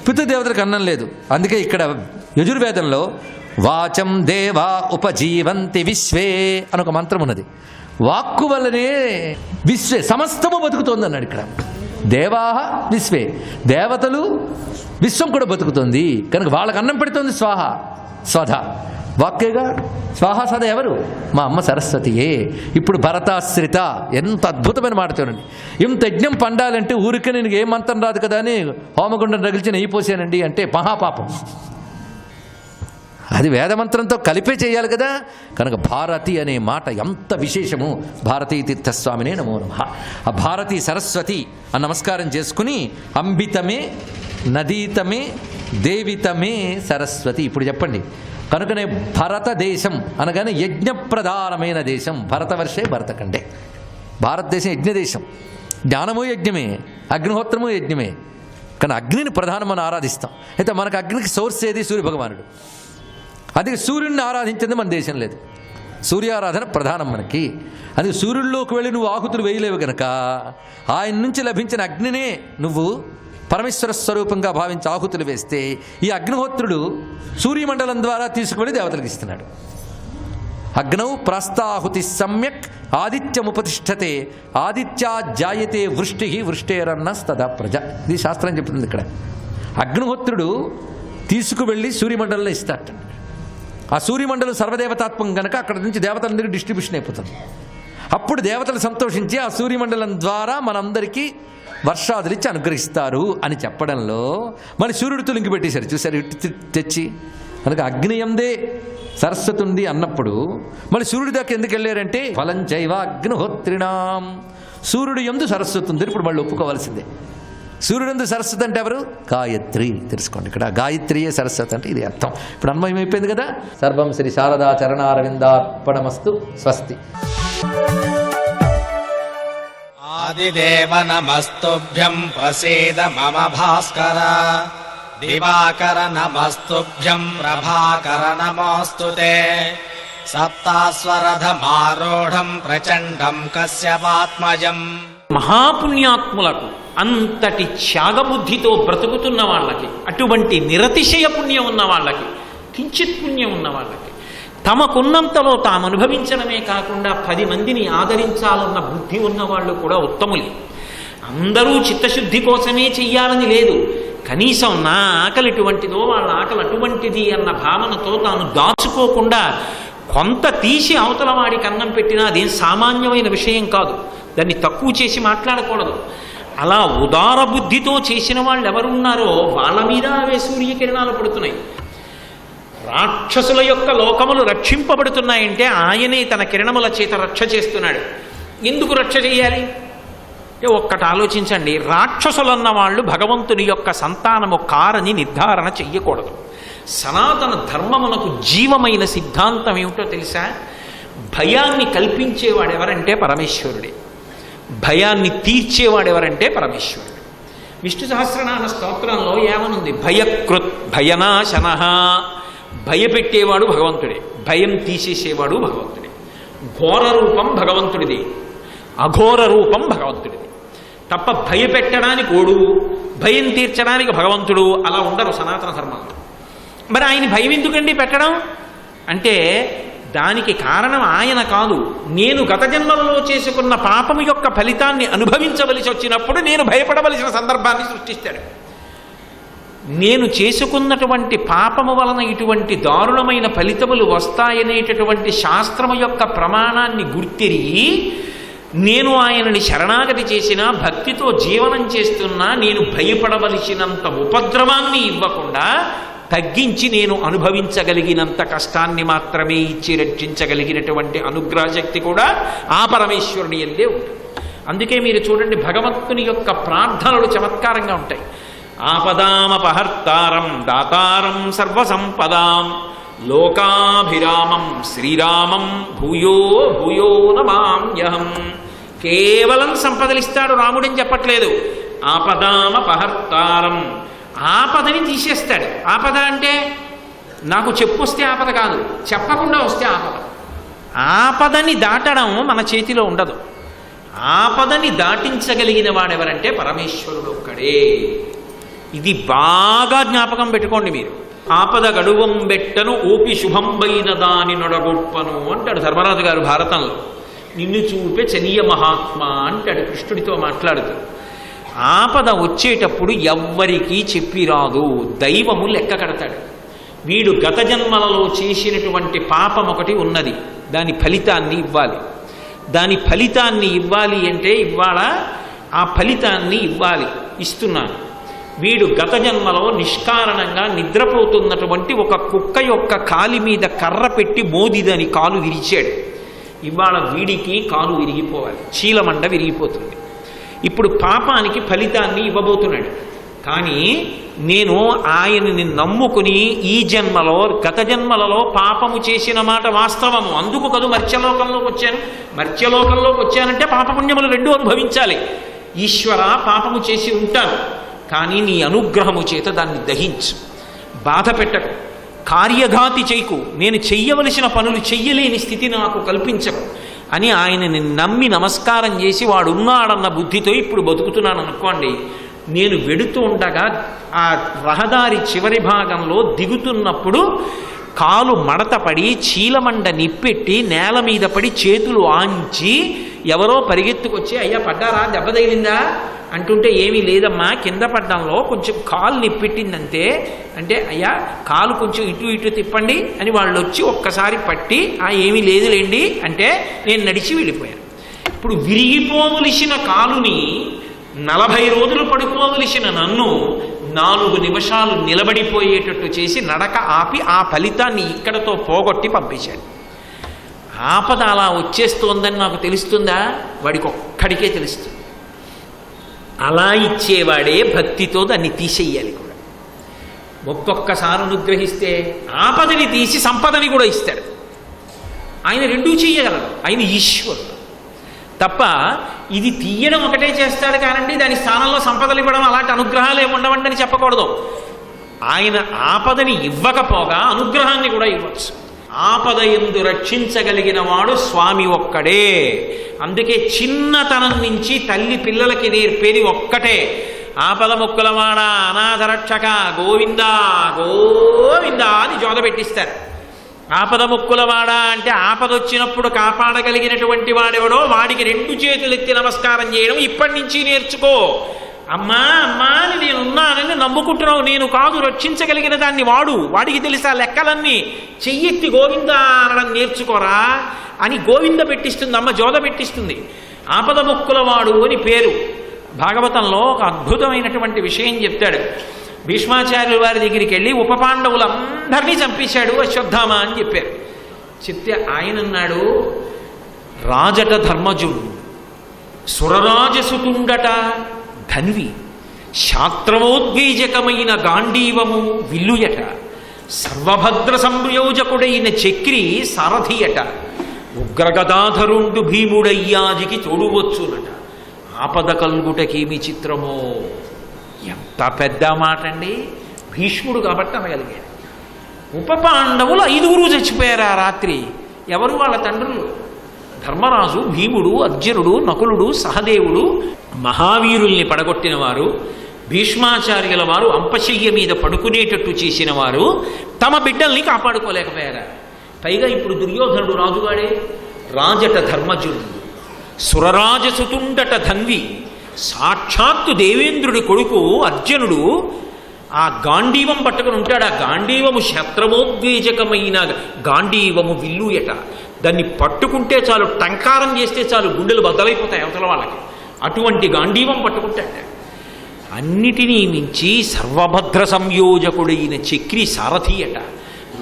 పితృదేవతలకు అన్నం లేదు. అందుకే ఇక్కడ యజుర్వేదంలో వాచం దేవా ఉపజీవంతి విశ్వే అని ఒక మంత్రం ఉన్నది. వాక్కు వల్లనే విశ్వే సమస్తము బతుకుతోంది అన్నాడు ఇక్కడ. దేవాహ విశ్వే, దేవతలు విశ్వం కూడా బతుకుతోంది. కనుక వాళ్ళకి అన్నం పెడుతోంది స్వాహ స్వధ. వాక్యేగా స్వాహ సద ఎవరు? మా అమ్మ సరస్వతియే. ఇప్పుడు భరతాశ్రిత. ఎంత అద్భుతమైన మాట చూడండి. ఇంత యజ్ఞం పండాలంటే ఊరికే నేను ఏ మంత్రం రాదు కదా అని హోమగుండం రగిల్చి నెయ్యి పోసానండి అంటే మహాపాపం. అది వేదమంత్రంతో కలిపే చేయాలి కదా. కనుక భారతి అనే మాట ఎంత విశేషము. భారతీ తీర్థస్వామినే నమో నమః. ఆ భారతీ సరస్వతి ఆ నమస్కారం చేసుకుని అంబితమే నదీతమే దేవితమే సరస్వతి. ఇప్పుడు చెప్పండి. కనుకనే భరత దేశం అనగానే యజ్ఞప్రధానమైన దేశం. భరతవర్షే భరతఖండే. భారతదేశం యజ్ఞదేశం. జ్ఞానము యజ్ఞమే, అగ్నిహోత్రము యజ్ఞమే. కానీ అగ్నిని ప్రధానం మనం ఆరాధిస్తాం. అయితే మనకు అగ్నికి సోర్స్ ఏది? సూర్యభగవానుడు. అందుకే సూర్యుడిని ఆరాధించింది మన దేశం లేదు. సూర్యారాధన ప్రధానం మనకి. అందుకే సూర్యుడిలోకి వెళ్ళి నువ్వు ఆహుతులు వేయలేవు కనుక ఆయన నుంచి లభించిన అగ్నినే నువ్వు పరమేశ్వర స్వరూపంగా భావించి ఆహుతులు వేస్తే ఈ అగ్నిహోత్రుడు సూర్యమండలం ద్వారా తీసుకువెళ్ళి దేవతలకు ఇస్తున్నాడు. అగ్నౌ ప్రాస్తాహుతి సమ్యక్ ఆదిత్యముపతిష్టతే ఆదిత్యా జాయతే వృష్టి వృష్టేరన్నస్తదా ప్రజ. ఇది శాస్త్రం చెప్తుంది ఇక్కడ. అగ్నిహోత్రుడు తీసుకువెళ్ళి సూర్యమండలంలో ఇస్తాడు. ఆ సూర్యమండలం సర్వదేవతాత్మకం కనుక అక్కడ నుంచి దేవతలందరికీ డిస్ట్రిబ్యూషన్ అయిపోతుంది. అప్పుడు దేవతలు సంతోషించి ఆ సూర్యమండలం ద్వారా మనందరికీ వర్షాదులు ఇచ్చి అనుగ్రహిస్తారు అని చెప్పడంలో మన సూర్యుడు తులింకి పెట్టేశారు. చూసారు ఇటు తెచ్చి. కనుక అగ్నియందే సరస్వతి ఉంది అన్నప్పుడు మళ్ళీ సూర్యుడి దాకా ఎందుకు వెళ్ళారంటే ఫలం చైవ అగ్నిహోత్రిణాం. సూర్యుడు యందు సరస్వతి ఉంది. ఇప్పుడు మళ్ళీ ఒప్పుకోవాల్సిందే. సూర్యుడందు సరస్వతి అంటే ఎవరు? గాయత్రి. తెలుసుకోండి, ఇక్కడ గాయత్రియే సరస్వతి అంటే ఇది అర్థం. ఇప్పుడు అన్వయం అయిపోయింది కదా. సర్వం శ్రీ శారదా చరణారవిందార్పణమస్తు. స్వస్తి. ఆదిదేవ నమస్తుభ్యం ప్రసీద మమ భాస్కర. దివాకర నమస్తుభ్యం ప్రభాకర నమోస్తుతే. సప్తాస్వరథమారూఢం ప్రచండం కశ్యపాత్మజం. మహాపుణ్యాత్ములకు అంతటి త్యాగబుద్ధితో బ్రతుకుతున్న వాళ్ళకి, అటువంటి నిరతిశయ పుణ్యం ఉన్న వాళ్ళకి, కించిత్ పుణ్యం ఉన్న వాళ్ళకి, తమకున్నంతలో తాము అనుభవించడమే కాకుండా 10 మందిని ఆదరించాలన్న బుద్ధి ఉన్న వాళ్ళు కూడా ఉత్తములే. అందరూ చిత్తశుద్ధి కోసమే చెయ్యాలని లేదు. కనీసం నా ఆకలి ఎటువంటిదో వాళ్ళ ఆకలి అటువంటిది అన్న భావనతో తాను దాచుకోకుండా కొంత తీసి అవతల వాడికి అన్నం పెట్టినా అదేం సామాన్యమైన విషయం కాదు. దాన్ని తక్కువ చేసి మాట్లాడకూడదు. అలా ఉదార బుద్ధితో చేసిన వాళ్ళు ఎవరున్నారో వాళ్ళ మీద అవే సూర్యకిరణాలు పడుతున్నాయి. రాక్షసుల యొక్క లోకములు రక్షింపబడుతున్నాయంటే ఆయనే తన కిరణముల చేత రక్ష చేస్తున్నాడు. ఎందుకు రక్ష చేయాలి అంటే ఒక్కటి ఆలోచించండి. రాక్షసులన్న వాళ్ళు భగవంతుని యొక్క సంతానము కారని నిర్ధారణ చెయ్యకూడదు. సనాతన ధర్మమునకు జీవమైన సిద్ధాంతం ఏమిటో తెలుసా? భయాన్ని కల్పించేవాడెవరంటే పరమేశ్వరుడే, భయాన్ని తీర్చేవాడెవరంటే పరమేశ్వరుడు. విష్ణు సహస్రనామ స్తోత్రంలో ఏమనుంది? భయకృత్ భయనాశన. భయపెట్టేవాడు భగవంతుడే, భయం తీసేసేవాడు భగవంతుడే. ఘోర రూపం భగవంతుడిది, అఘోర రూపం భగవంతుడిది. తప్ప భయపెట్టడానికి ఓడు, భయం తీర్చడానికి భగవంతుడు అలా ఉండరు సనాతన ధర్మంలో. మరి ఆయన భయం ఎందుకండి పెట్టడం అంటే దానికి కారణం ఆయన కాదు. నేను గత జన్మలలో చేసుకున్న పాపము యొక్క ఫలితాన్ని అనుభవించవలసి వచ్చినప్పుడు నేను భయపడవలసిన సందర్భాన్ని సృష్టిస్తాడు. నేను చేసుకున్నటువంటి పాపము వలన ఇటువంటి దారుణమైన ఫలితములు వస్తాయనేటటువంటి శాస్త్రము యొక్క ప్రమాణాన్ని గుర్తిరిగి నేను ఆయనని శరణాగతి చేసినా, భక్తితో జీవనం చేస్తున్నా నేను భయపడవలసినంత ఉపద్రవాన్ని ఇవ్వకుండా తగ్గించి నేను అనుభవించగలిగినంత కష్టాన్ని మాత్రమే ఇచ్చి రక్షించగలిగినటువంటి అనుగ్రహశక్తి కూడా ఆ పరమేశ్వరుని యందే ఉంటుంది. అందుకే మీరు చూడండి, భగవంతుని యొక్క ప్రార్థనలు చమత్కారంగా ఉంటాయి. ఆపదామపహర్తారం దాతారం సర్వసంపదాం లోకాభిరామం శ్రీరామం భూయో భూయో నమామ్యహం. కేవలం సంపదలిస్తాడు రాముడని చెప్పట్లేదు. ఆపదామపహర్తారం, ఆపదని తీసేస్తాడు. ఆపద అంటే నాకు చెప్పొస్తే ఆపద కాదు, చెప్పకుండా వస్తే ఆపద. ఆపదని దాటడం మన చేతిలో ఉండదు. ఆపదని దాటించగలిగిన వాడెవరంటే పరమేశ్వరుడు ఒక్కడే. ఇది బాగా జ్ఞాపకం పెట్టుకోండి మీరు. ఆపద గడువం బెట్టను ఓపి శుభంబైన దాని నొడగొప్పను అంటాడు ధర్మరాజు గారు భారతంలో. నిన్ను చూపే చనియ మహాత్మా అంటాడు కృష్ణుడితో మాట్లాడుతూ. ఆపద వచ్చేటప్పుడు ఎవ్వరికీ చెప్పి రాదు, దైవము లెక్క కడతాడు. వీడు గత జన్మలలో చేసినటువంటి పాపం ఒకటి ఉన్నది, దాని ఫలితాన్ని ఇవ్వాలి. దాని ఫలితాన్ని ఇవ్వాలి అంటే ఇవాళ ఆ ఫలితాన్ని ఇవ్వాలి, ఇస్తున్నాను. వీడు గత జన్మలో నిష్కారణంగా నిద్రపోతున్నటువంటి ఒక కుక్క యొక్క కాలి మీద కర్ర పెట్టి మోదిదని కాలు విరిచాడు. ఇవాళ వీడికి కాలు విరిగిపోవాలి, చీలమండ విరిగిపోతుంది. ఇప్పుడు పాపానికి ఫలితాన్ని ఇవ్వబోతున్నాడు. కానీ నేను ఆయనని నమ్ముకుని ఈ జన్మలో గత జన్మలలో పాపము చేసిన మాట వాస్తవము, అందుకు కదు మర్త్యలోకంలోకి వచ్చాను. మర్త్యలోకంలోకి వచ్చానంటే పాపపుణ్యములు రెండూ అనుభవించాలి. ఈశ్వర, పాపము చేసి ఉంటాను, కానీ నీ అనుగ్రహము చేత దాన్ని దహించు, బాధ పెట్టకు, కార్యఘాతి చేయకు, నేను చెయ్యవలసిన పనులు చెయ్యలేని స్థితి నాకు కల్పించకు అని ఆయనని నమ్మి నమస్కారం చేసి వాడున్నాడన్న బుద్ధితో ఇప్పుడు బతుకుతున్నాను అనుకోండి. నేను వెడుతూ ఉండగా ఆ రహదారి చివరి భాగంలో దిగుతున్నప్పుడు కాలు మడతపడి చీలమండ నిప్పెట్టి నేల మీద పడి చేతులు ఆంచి ఎవరో పరిగెత్తుకొచ్చి అయ్యా పడ్డారా, దెబ్బ తగిలిందా అంటుంటే ఏమీ లేదమ్మా, కింద పడ్డంలో కొంచెం కాలు నిప్పెట్టిందంతే అంటే అయ్యా కాలు కొంచెం ఇటు ఇటు తిప్పండి అని వాళ్ళు వచ్చి ఒక్కసారి పట్టి ఏమీ లేదులేండి అంటే నేను నడిచి వెళ్ళిపోయాను. ఇప్పుడు విరిగిపోవలసిన కాలుని 40 రోజులు పడుకోవలసిన నన్ను 4 నిమిషాలు నిలబడిపోయేటట్టు చేసి నడక ఆపి ఆ ఫలితాన్ని ఇక్కడతో పోగొట్టి పంపించాడు. ఆపద అలా వచ్చేస్తోందని నాకు తెలుస్తుందా? వాడికి ఒక్కడికే తెలుస్తుంది. అలా ఇచ్చేవాడే భక్తితో దాన్ని తీసేయాలి కూడా. ఒక్కొక్కసారి అనుగ్రహిస్తే ఆపదని తీసి సంపదని కూడా ఇస్తాడు. ఆయన రెండూ చెయ్యగలడు, ఆయన ఈశ్వరుడు. తప్ప ఇది తీయడం ఒకటే చేస్తాడు కానండి దాని స్థానంలో సంపదలు ఇవ్వడం అలాంటి అనుగ్రహాలు ఏమి ఉండవండి అని చెప్పకూడదు. ఆయన ఆపదని ఇవ్వకపోగా అనుగ్రహాన్ని కూడా ఇవ్వచ్చు. ఆపద యందు రక్షించగలిగిన వాడు స్వామి ఒక్కడే. అందుకే చిన్నతనం నుంచి తల్లి పిల్లలకి నేర్పేది ఒక్కటే, ఆపద ముక్కులవాడ అనాథరక్షక గోవిందా గోవిందా అని జోద పెట్టిస్తారు. ఆపద ముక్కులవాడ అంటే ఆపదొచ్చినప్పుడు కాపాడగలిగినటువంటి వాడెవడో వాడికి 2 చేతులెత్తి నమస్కారం చేయడం ఇప్పటి నుంచి నేర్చుకో. అమ్మా అమ్మా అని నేనున్నానని నమ్ముకుంటున్నావు, నేను కాదు రక్షించగలిగిన దాన్ని వాడికి తెలుసా లెక్కలన్నీ, చెయ్యెత్తి గోవిందా అనడం నేర్చుకోరా అని గోవింద పెట్టిస్తుంది అమ్మ, జోద పెట్టిస్తుంది. ఆపద ముక్కులవాడు అని పేరు. భాగవతంలో ఒక అద్భుతమైనటువంటి విషయం చెప్తాడు. భీష్మాచార్యుల వారి దగ్గరికి వెళ్ళి ఉప పాండవులందరినీ చంపేశాడు అశ్వత్థామ అని చెప్పారు. చెప్తే ఆయన అన్నాడు, రాజట ధర్మజుడు, సురరాజసుతుండట ధన్వి, శాస్త్రమోద్వేజకమైన గాంధీవము విల్లుయట, సర్వభద్ర సంయోజకుడైన చక్రి సారథియట, ఉగ్రగదాధరుండు భీముడయ్యాజికి తోడువచ్చునట, ఆపద కల్గుటకేమి చిత్రమో. ఎంత పెద్ద మాట అండి. భీష్ముడు కాబట్టి అనగలిగాడు. ఉప పాండవులు 5 చచ్చిపోయారు ఆ రాత్రి. ఎవరు? వాళ్ళ తండ్రులు. ధర్మరాజు, భీముడు, అర్జునుడు, నకులుడు, సహదేవుడు, మహావీరుల్ని పడగొట్టిన వారు, భీష్మాచార్యుల వారు అంపశయ్య మీద పడుకునేటట్టు చేసిన వారు తమ బిడ్డల్ని కాపాడుకోలేకపోయారు. పైగా ఇప్పుడు దుర్యోధనుడు రాజుగాడే. రాజట ధర్మజుడు, సురరాజసుతుండట ధన్వి, సాక్షాత్తు దేవేంద్రుడి కొడుకు అర్జునుడు ఆ గాంధీవం పట్టుకుని ఉంటాడు. ఆ గాంధీవము శత్రమోద్వేజకమైన గాంధీవము విల్లుయట. దాన్ని పట్టుకుంటే చాలు, టంకారం చేస్తే చాలు గుండెలు బద్దలైపోతాయి అవతల వాళ్ళకి. అటువంటి గాంధీవం పట్టుకుంటాడు. అన్నిటినీ మించి సర్వభద్ర సంయోజకుడైన చక్రి సారథియట.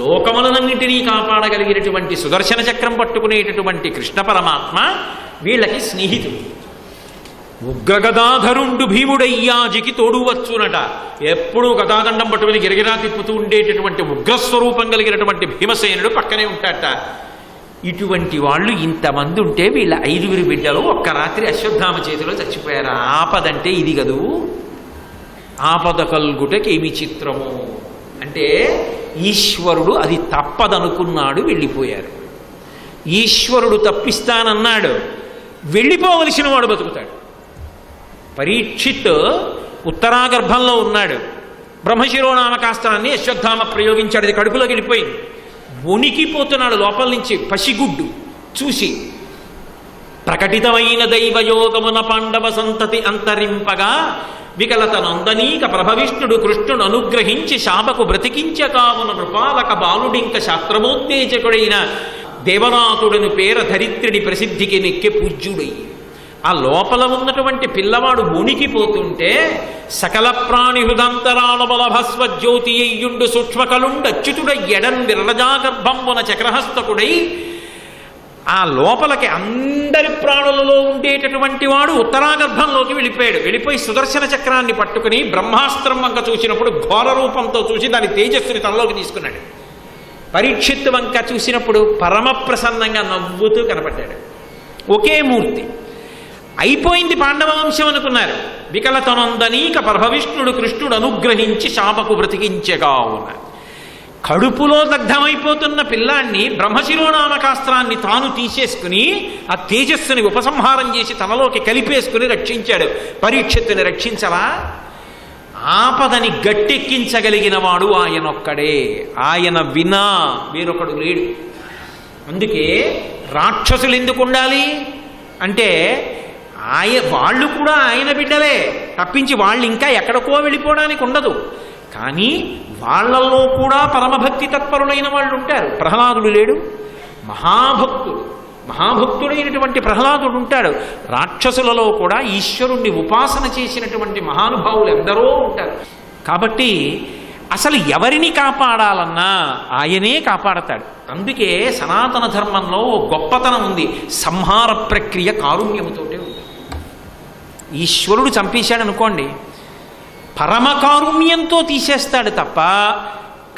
లోకములనన్నింటినీ కాపాడగలిగినటువంటి సుదర్శన చక్రం పట్టుకునేటటువంటి కృష్ణ పరమాత్మ వీళ్ళకి స్నేహితుడు. ఉగ్రగదాధరుండు భీముడయ్యాజికి తోడువచ్చునట. ఎప్పుడూ గదాదండం పట్టుకుని గిరగిరా తిప్పుతూ ఉండేటటువంటి ఉగ్రస్వరూపం కలిగినటువంటి భీమసేనుడు పక్కనే ఉంటాడట. ఇటువంటి వాళ్ళు ఇంతమంది ఉంటే వీళ్ళ 5 బిడ్డలు ఒక్క రాత్రి అశ్వత్థామ చేతిలో చచ్చిపోయారు. ఆపదంటే ఇది కదూ. ఆపద కల్గుటకేమి చిత్రము అంటే ఈశ్వరుడు అది తప్పదనుకున్నాడు, వెళ్ళిపోయారు. ఈశ్వరుడు తప్పిస్తానన్నాడు, వెళ్ళిపోవలసిన వాడు బతుకుతాడు. పరీక్షిత్ ఉత్తరాగర్భంలో ఉన్నాడు. బ్రహ్మశిరోనామకాస్త్రాన్ని అశ్వత్థామ ప్రయోగించాడు. అది కడుపులోకి వెళ్ళిపోయింది. వణికిపోతున్నాడు లోపల నుంచి. పసిగుడ్డు చూసి ప్రకటితమైన దైవయోగమున పాండవ సంతతి అంతరింపగా వికలత నందనీక ప్రభవిష్ణుడు కృష్ణుడు అనుగ్రహించి శాపకు బ్రతికించకావున నృపాలక బాలుడింక శాస్త్రమోత్తేజకుడైన దేవనాథుడను పేర ధరిత్రిని ప్రసిద్ధికి నెక్కే పూజ్యుడయ్యి. ఆ లోపల ఉన్నటువంటి పిల్లవాడు వణికిపోతుంటే సకల ప్రాణి హృదంతరాల బలభస్వజ్యోతి అయ్యుండు సూక్ష్మకలుండు అచ్యుతుడ ఎడన్ విరజాగర్భంబున చక్రహస్తకుడై ఆ లోపలికి అందరి ప్రాణులలో ఉండేటటువంటి వాడు ఉత్తరాగర్భంలోకి వెళ్ళిపోయి సుదర్శన చక్రాన్ని పట్టుకుని బ్రహ్మాస్త్రం వంక చూసినప్పుడు ఘోర రూపంతో చూసి దాని తేజస్సుని తనలోకి తీసుకున్నాడు. పరీక్షిత్ వంక చూసినప్పుడు పరమ ప్రసన్నంగా నవ్వుతూ కనపడ్డాడు. ఒకే మూర్తి. అయిపోయింది పాండవ వంశం అనుకున్నారు. వికలతనందనీక పరభవిష్ణుడు కృష్ణుడు అనుగ్రహించి శాపకు బ్రతికించగా ఉన్నారు. కడుపులో దగ్ధమైపోతున్న పిల్లాన్ని బ్రహ్మశిరోనామకాస్త్రాన్ని తాను తీసేసుకుని ఆ తేజస్సుని ఉపసంహారం చేసి తనలోకి కలిపేసుకుని రక్షించాడు. పరీక్షిత్తుని రక్షించలా? ఆపదని గట్టెక్కించగలిగిన వాడు ఆయనొక్కడే. ఆయన వినా వేరొకడు లేడు. అందుకే రాక్షసులు ఎందుకు ఉండాలి అంటే వాళ్ళు కూడా ఆయన బిడ్డలే తప్పించి వాళ్ళు ఇంకా ఎక్కడికో వెళ్ళిపోవడానికి ఉండదు. కానీ వాళ్ళల్లో కూడా పరమభక్తి తత్పరులైన వాళ్ళు ఉంటారు. ప్రహ్లాదుడు లేడు? మహాభక్తుడైనటువంటి ప్రహ్లాదుడు ఉంటాడు. రాక్షసులలో కూడా ఈశ్వరుణ్ణి ఉపాసన చేసినటువంటి మహానుభావులు ఎందరో ఉంటారు. కాబట్టి అసలు ఎవరిని కాపాడాలన్నా ఆయనే కాపాడతాడు. అందుకే సనాతన ధర్మంలో గొప్పతనం ఉంది. సంహార ప్రక్రియ కారుణ్యముతోటే ఉంది. ఈశ్వరుడు చంపేశాడు అనుకోండి, పరమ కారుణ్యంతో తీసేస్తాడు తప్ప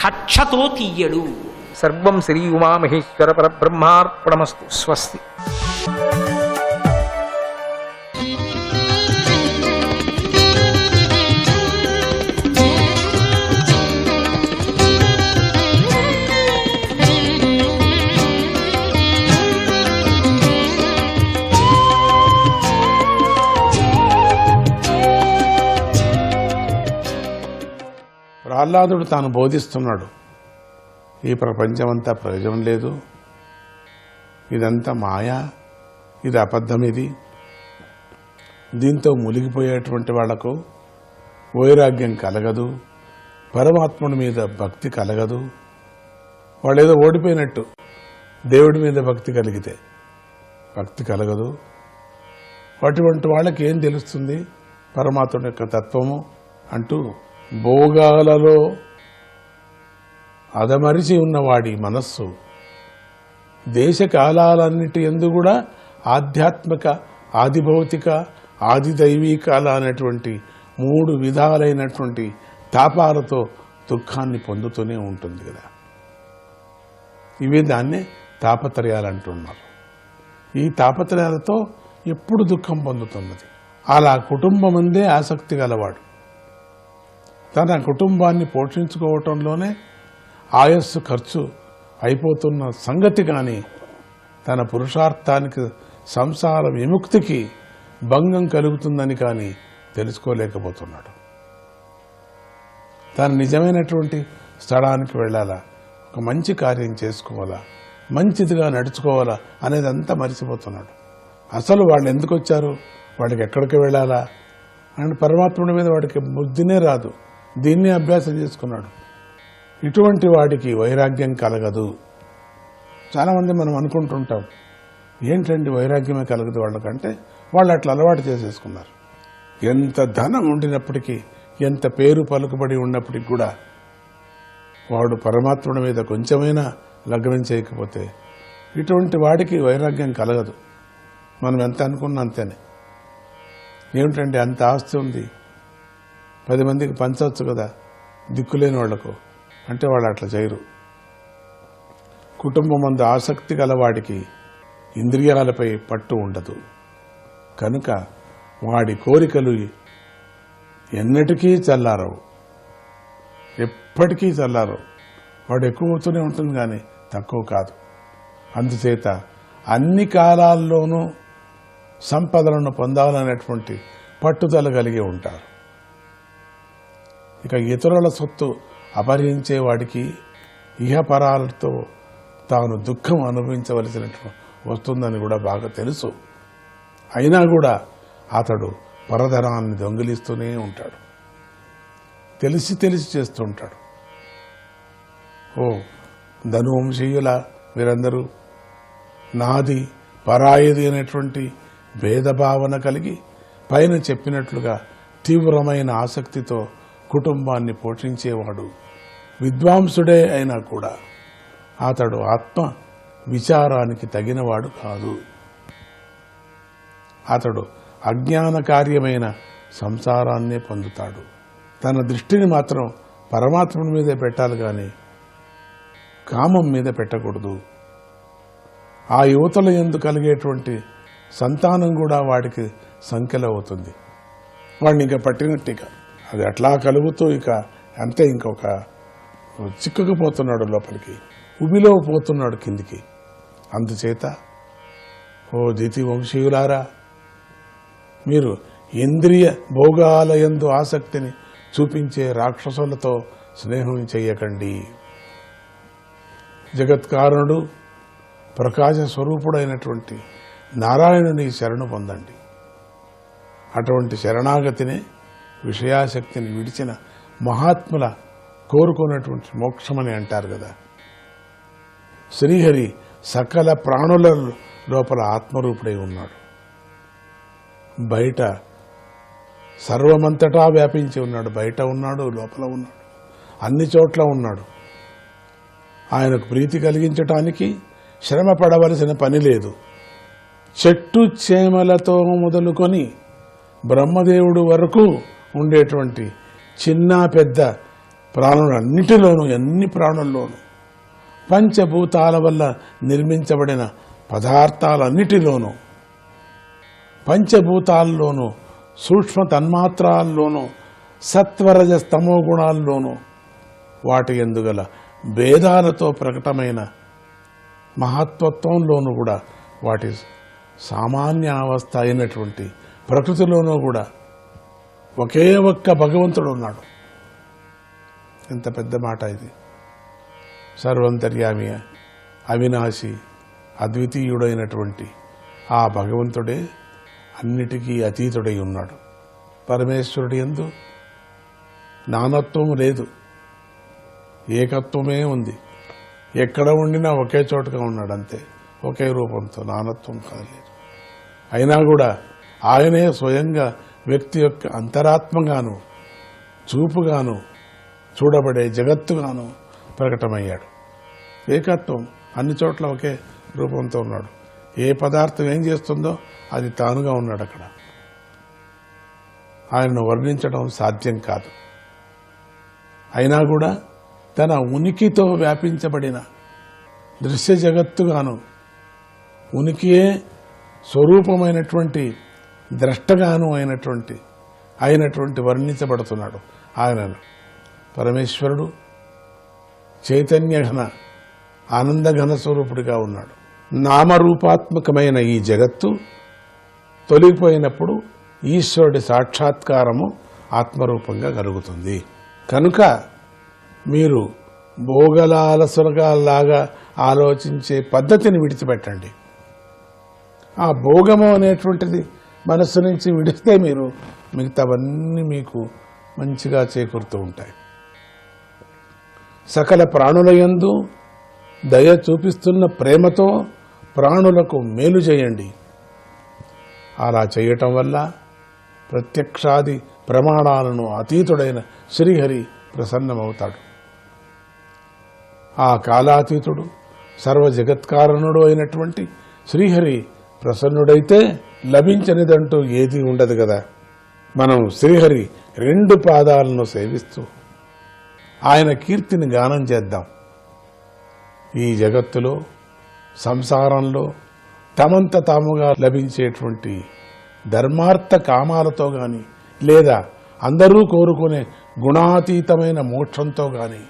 కక్షతో తీయడు. సర్వం శ్రీ ఉమామహేశ్వర పరబ్రహ్మార్పణమస్తు. స్వస్తి. ప్రహ్లాదుడు తాను బోధిస్తున్నాడు, ఈ ప్రపంచమంతా ప్రయోజనం లేదు, ఇదంతా మాయా, ఇది అబద్ధం, ఇది దీంతో మునిగిపోయేటువంటి వాళ్లకు వైరాగ్యం కలగదు, పరమాత్ముడి మీద భక్తి కలగదు. వాళ్ళు ఏదో ఓడిపోయినట్టు, దేవుడి మీద భక్తి కలిగితే భక్తి కలగదు. అటువంటి వాళ్ళకి ఏం తెలుస్తుంది పరమాత్ముడి యొక్క తత్వము అంటూ భోగాలలో అదమరిచి ఉన్నవాడి మనస్సు దేశకాలన్నిటి యందు కూడా ఆధ్యాత్మిక, ఆదిభౌతిక, ఆదిదైవీకాల అనేటువంటి 3 విధాలైనటువంటి తాపాలతో దుఃఖాన్ని పొందుతూనే ఉంటుంది కదా. ఇవే దాన్నే తాపత్రయాలు అంటున్నారు. ఈ తాపత్రయాలతో ఎప్పుడు దుఃఖం పొందుతున్నది. అలా కుటుంబం అందే ఆసక్తి గలవాడు తన కుటుంబాన్ని పోషించుకోవటంలోనే ఆయస్సు ఖర్చు అయిపోతున్న సంగతి కానీ తన పురుషార్థానికి, సంసార విముక్తికి భంగం కలుగుతుందని కానీ తెలుసుకోలేకపోతున్నాడు. తను నిజమైనటువంటి స్థలానికి వెళ్ళాలా, ఒక మంచి కార్యం చేసుకోవాలా, మంచిదిగా నడుచుకోవాలా అనేదంతా మరిచిపోతున్నాడు. అసలు వాళ్ళు ఎందుకు వచ్చారు, వాడికి ఎక్కడికి వెళ్ళాలా అని పరమాత్ముడి మీద వాడికి బుద్ధినే రాదు. దీన్నే అభ్యాసం చేసుకున్నాడు. ఇటువంటి వాడికి వైరాగ్యం కలగదు. చాలామంది మనం అనుకుంటుంటాం, ఏంటండి వైరాగ్యమే కలగదు వాళ్ళకంటే, వాళ్ళు అట్లా అలవాటు చేసేసుకున్నారు. ఎంత ధనం ఉండినప్పటికీ, ఎంత పేరు పలుకుబడి ఉన్నప్పటికీ కూడా వాడు పరమాత్ముడి మీద కొంచెమైనా లగ్నం చేయకపోతే ఇటువంటి వాడికి వైరాగ్యం కలగదు. మనం ఎంత అనుకున్నా అంతేనే. ఏమిటంటే అంత ఆస్తి ఉంది, 10 మందికి పంచవచ్చు కదా దిక్కులేని వాళ్లకు అంటే వాళ్ళు అట్లా చేయరు. కుటుంబం అందు ఆసక్తి గలవాడికి ఇంద్రియాలపై పట్టు ఉండదు కనుక వాడి కోరికలు ఎన్నటికీ చల్లారవు, ఎప్పటికీ చల్లారవు. వాడు ఎక్కువ అవుతూనే ఉంటుంది కానీ తక్కువ కాదు. అందుచేత అన్ని కాలాల్లోనూ సంపదలను పొందాలనేటువంటి పట్టుదల కలిగి ఉంటారు. ఇక ఇతరుల సొత్తు అపహరించే వాడికి ఇహపరాలతో తాను దుఃఖం అనుభవించవలసినట్టు వస్తుందని కూడా బాగా తెలుసు. అయినా కూడా అతడు పరధనాన్ని దొంగిలిస్తూనే ఉంటాడు, తెలిసి చేస్తూ ఉంటాడు. ఓ ధనువంశీయుల వీరందరూ నాది పరాయిది అనేటువంటి భేదభావన కలిగి పైన చెప్పినట్లుగా తీవ్రమైన ఆసక్తితో కుటుంబాన్ని పోషించేవాడు విద్వాంసుడే అయినా కూడా అతడు ఆత్మ విచారానికి తగినవాడు కాదు. అతడు అజ్ఞాన కార్యమైన సంసారాన్నే పొందుతాడు. తన దృష్టిని మాత్రం పరమాత్ముడి మీదే పెట్టాలి కానీ కామం మీద పెట్టకూడదు. ఆ యువతల యందు కలిగేటువంటి సంతానం కూడా వాడికి సంఖ్యలో అవుతుంది. వాడిని ఇంకా పట్టినట్టు అది అట్లా కలుగుతూ ఇక అంతే, ఇంకొక చిక్కుకుపోతున్నాడు లోపలికి, ఉబిలో పోతున్నాడు కిందికి. అందుచేత ఓ దితి వంశీయులారా, మీరు ఇంద్రియ భోగాలయందు ఆసక్తిని చూపించే రాక్షసులతో స్నేహం చెయ్యకండి. జగత్కారణుడు ప్రకాశ స్వరూపుడైనటువంటి నారాయణుని శరణు పొందండి. అటువంటి శరణాగతినే విషయాసక్తిని విడిచిన మహాత్ముల కోరుకున్నటువంటి మోక్షమని అంటారు కదా. శ్రీహరి సకల ప్రాణుల లోపల ఆత్మరూపుడై ఉన్నాడు. బయట సర్వమంతటా వ్యాపించి ఉన్నాడు. బయట ఉన్నాడు, లోపల ఉన్నాడు, అన్ని చోట్ల ఉన్నాడు. ఆయనకు ప్రీతి కలిగించటానికి శ్రమ పడవలసిన పని లేదు. చెట్టు చేమలతో మొదలుకొని బ్రహ్మదేవుడు వరకు ఉండేటువంటి చిన్న పెద్ద ప్రాణులన్నిటిలోనూ, ఎన్ని ప్రాణుల్లోనూ, పంచభూతాల వల్ల నిర్మించబడిన పదార్థాలన్నిటిలోనూ, పంచభూతాల్లోనూ, సూక్ష్మ తన్మాత్రాల్లోనూ, సత్వరజ స్తమో గుణాల్లోనూ, వాటి ఎందుగల భేదాలతో ప్రకటమైన మహత్వత్వంలోనూ కూడా, వాటి సామాన్య అవస్థ అయినటువంటి ప్రకృతిలోనూ కూడా ఒకే ఒక్క భగవంతుడు ఉన్నాడు. ఎంత పెద్ద మాట ఇది. సర్వంతర్యామి, అవినాశి, అద్వితీయుడైనటువంటి ఆ భగవంతుడే అన్నిటికీ అతీతుడై ఉన్నాడు. పరమేశ్వరుడి యందు నానత్వం లేదు, ఏకత్వమే ఉంది. ఎక్కడ ఉండినా ఒకే చోటుగా ఉన్నాడు, అంతే, ఒకే రూపంతో, నానత్వం కదలేదు. అయినా కూడా ఆయనే స్వయంగా వ్యక్తి యొక్క అంతరాత్మగాను, చూపుగాను, చూడబడే జగత్తుగాను ప్రకటమయ్యాడు. ఏకత్వం, అన్ని చోట్ల ఒకే రూపంతో ఉన్నాడు. ఏ పదార్థం ఏం చేస్తుందో అది తానుగా ఉన్నాడు అక్కడ. ఆయనను వర్ణించడం సాధ్యం కాదు. అయినా కూడా తన ఉనికితో వ్యాపించబడిన దృశ్య జగత్తుగాను, ఉనికియే స్వరూపమైనటువంటి ద్రష్టగాను అయినటువంటి వర్ణించబడుతున్నాడు ఆయనను. పరమేశ్వరుడు చైతన్యఘన ఆనందఘన స్వరూపుడిగా ఉన్నాడు. నామరూపాత్మకమైన ఈ జగత్తు తొలగిపోయినప్పుడు ఈశ్వరుడి సాక్షాత్కారము ఆత్మరూపంగా కలుగుతుంది. కనుక మీరు భోగలాలసులుగాలాగా ఆలోచించే పద్ధతిని విడిచిపెట్టండి. ఆ భోగము అనేటువంటిది మనస్సు నుంచి విడిస్తే మీరు మిగతావన్నీ మీకు మంచిగా చేకూరుతూ ఉంటాయి. సకల ప్రాణుల యందు దయ చూపిస్తున్న ప్రేమతో ప్రాణులకు మేలు చేయండి. అలా చేయటం వల్ల ప్రత్యక్షాది ప్రమాణాలను అతీతుడైన శ్రీహరి ప్రసన్నమవుతాడు. ఆ కాలాతీతుడు సర్వ జగత్కారణుడు అయినటువంటి శ్రీహరి ప్రసన్నుడైతే లభించనిదంటూ ఏదీ ఉండదు కదా. మనం శ్రీహరి 2 పాదాలను సేవిస్తూ ఆయన కీర్తిని గానం చేద్దాం. ఈ జగత్తులో, సంసారంలో తమంత తాముగా లభించేటువంటి ధర్మార్థ కామాలతో గాని, లేదా అందరూ కోరుకునే గుణాతీతమైన మోక్షంతో గాని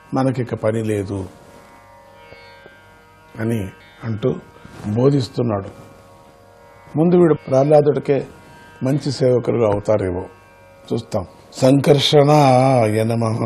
మనకిక పని లేదు అని అంటూ బోధిస్తున్నాడు. ముందు వీడు ప్రహ్లాదుడికే మంచి సేవకులుగా అవుతారేమో చూస్తాం. సంకర్షణాయ నమః.